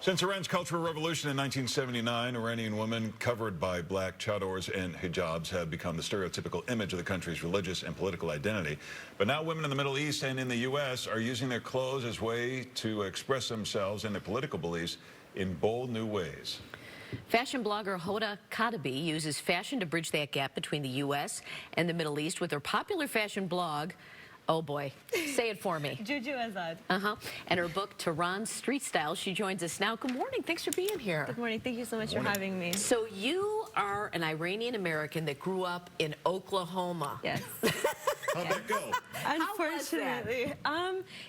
Since Iran's Cultural Revolution in 1979, Iranian women covered by black chadors and hijabs have become the stereotypical image of the country's religious and political identity. But now women in the Middle East and in the U.S. are using their clothes as a way to express themselves and their political beliefs in bold new ways. Fashion blogger Hoda Katebi uses fashion to bridge that gap between the U.S. and the Middle East with her popular fashion blog. Oh boy, say it for me. JooJoo Azad. And her book, Tehran Streetstyle. She joins us now. Good morning. Thanks for being here. Good morning. Thank you so much for having me. So you are an Iranian American that grew up in Oklahoma. Yes. How'd that go? Unfortunately,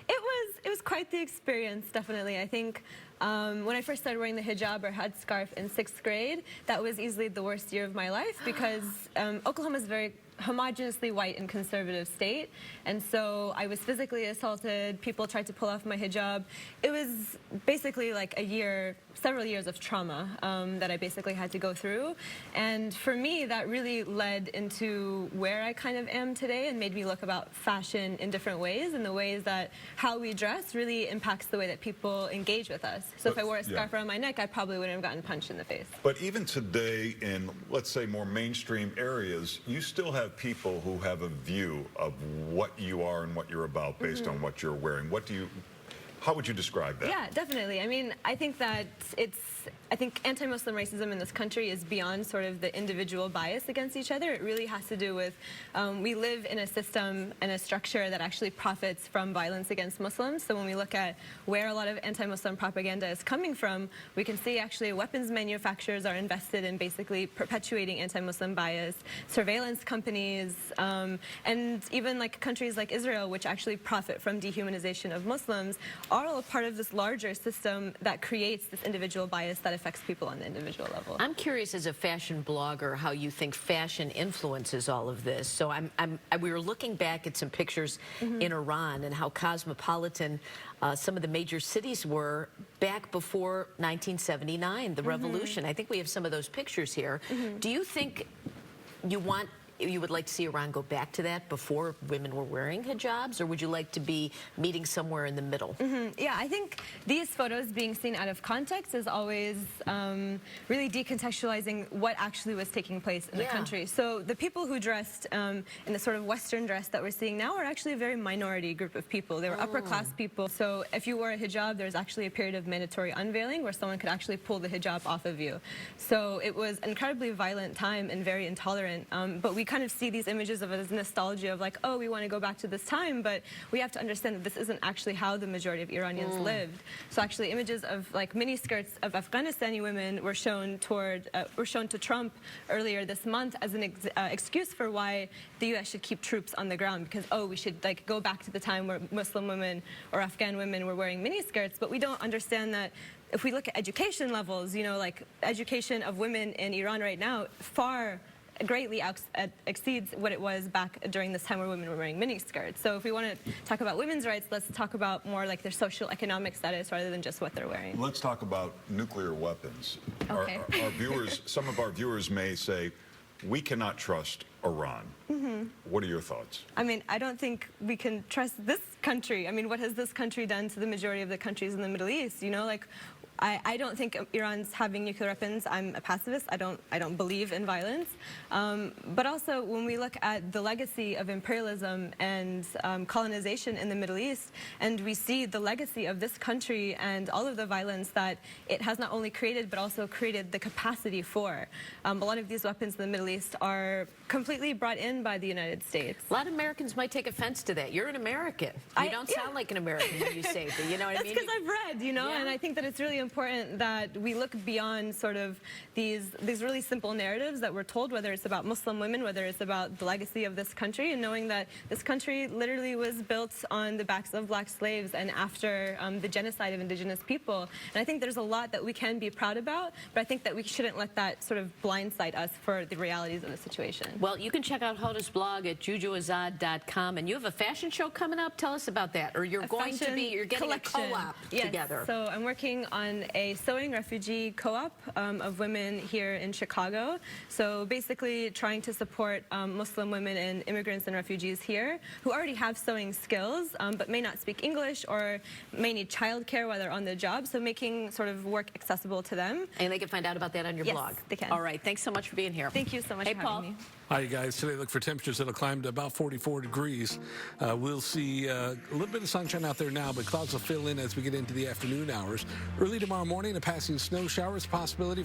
it was quite the experience. Definitely, I think when I first started wearing the hijab or headscarf in 6th grade, that was easily the worst year of my life because Oklahoma is a very homogeneously white and conservative state, and so I was physically assaulted. People tried to pull off my hijab. It was basically like several years of trauma that I basically had to go through, and for me that really led into where I kind of am today and made me look about fashion in different ways, and the ways that how we dress really impacts the way that people engage with us. So if I wore a scarf around my neck, I probably wouldn't have gotten punched in the face. But even today in, let's say, more mainstream areas, you still have people who have a view of what you are and what you're about based on what you're wearing. How would you describe that? Yeah, definitely. I mean, I think that I think anti-Muslim racism in this country is beyond sort of the individual bias against each other. It really has to do with we live in a system and a structure that actually profits from violence against Muslims. So when we look at where a lot of anti-Muslim propaganda is coming from, we can see actually weapons manufacturers are invested in basically perpetuating anti-Muslim bias, surveillance companies, and even like countries like Israel, which actually profit from dehumanization of Muslims, are all a part of this larger system that creates this individual bias that affects people on the individual level. I'm curious, as a fashion blogger, how you think fashion influences all of this. So we were looking back at some pictures in Iran and how cosmopolitan some of the major cities were back before 1979, the revolution. I think we have some of those pictures here. Do you think you would like to see Iran go back to that before women were wearing hijabs, or would you like to be meeting somewhere in the middle? Yeah, I think these photos being seen out of context is always really decontextualizing what actually was taking place in the country. So the people who dressed in the sort of Western dress that we're seeing now are actually a very minority group of people. They were upper class people. So if you wore a hijab, there's actually a period of mandatory unveiling where someone could actually pull the hijab off of you. So it was an incredibly violent time and very intolerant. But we kind of see these images of as nostalgia of like, oh, we want to go back to this time, but we have to understand that this isn't actually how the majority of Iranians lived. So actually images of like miniskirts of Afghanistani women were shown to Trump earlier this month as an excuse for why the U.S. should keep troops on the ground, because, oh, we should like go back to the time where Muslim women or Afghan women were wearing miniskirts. But we don't understand that if we look at education levels, you know, like education of women in Iran right now greatly exceeds what it was back during this time where women were wearing miniskirts. So if we want to talk about women's rights, let's talk about more like their social economic status rather than just what they're wearing. Let's talk about nuclear weapons. Okay. Our viewers, some of our viewers may say, we cannot trust Iran. What are your thoughts? I mean, I don't think we can trust this country. I mean, what has this country done to the majority of the countries in the Middle East? You know, like, I don't think Iran's having nuclear weapons. I'm a pacifist. I don't believe in violence. But also, when we look at the legacy of imperialism and colonization in the Middle East, and we see the legacy of this country and all of the violence that it has not only created, but also created the capacity for. A lot of these weapons in the Middle East are completely brought in by the United States. A lot of Americans might take offense to that. You're an American. You don't sound like an American when you say it, but you know what I mean? That's because I've read, you know, and I think that it's really important that we look beyond sort of these really simple narratives that we're told, whether it's about Muslim women, whether it's about the legacy of this country, and knowing that this country literally was built on the backs of black slaves and after the genocide of indigenous people. And I think there's a lot that we can be proud about, but I think that we shouldn't let that sort of blindside us for the realities of the situation. Well, you can check out Hoda's blog at JooJooAzad.com, and you have a fashion show coming up. Tell us about that. Or you're getting a co-op together. So I'm working on run a sewing refugee co-op of women here in Chicago. So basically trying to support Muslim women and immigrants and refugees here who already have sewing skills but may not speak English or may need childcare while they're on the job. So making sort of work accessible to them. And they can find out about that on your blog. Yes, they can. All right. Thanks so much for being here. Thank you so much Hey, for Paul. having me. Hi, you guys. Today, look for temperatures that'll climb to about 44 degrees. We'll see a little bit of sunshine out there now, but clouds will fill in as we get into the afternoon hours. Early tomorrow morning, a passing snow shower is a possibility.